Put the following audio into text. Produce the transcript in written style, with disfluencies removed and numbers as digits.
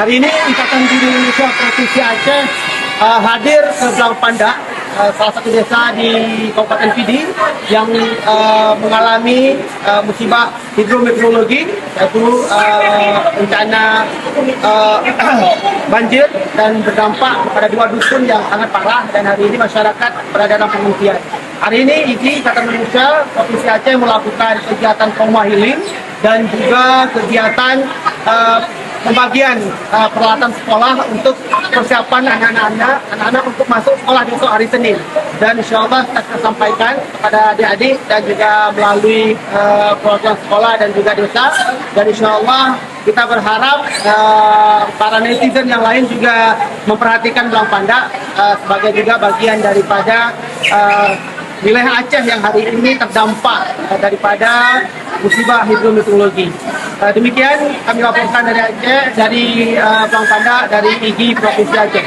Hari ini Ikatan Guru Indonesia Provinsi Aceh hadir ke Blangpanda, salah satu desa di Kabupaten Pidi yang mengalami musibah hidrometeorologi, yaitu bencana banjir dan berdampak pada 2 dusun yang sangat parah, dan hari ini masyarakat berada dalam pengungsian. Hari ini Ikatan Indonesia Provinsi Aceh melakukan kegiatan trauma healing dan juga kegiatan pembagian peralatan sekolah untuk persiapan anak-anak untuk masuk sekolah besok hari Senin. Dan insya Allah kita sampaikan kepada adik-adik dan juga melalui perwakilan sekolah dan juga desa. Dan insya Allah kita berharap para netizen yang lain juga memperhatikan Blangpanda sebagai juga bagian daripada wilayah Aceh yang hari ini terdampak daripada musibah hidrometeorologi. Demikian kami laporkan dari Aceh, dari Blangpanda, dari IGI Provinsi Aceh.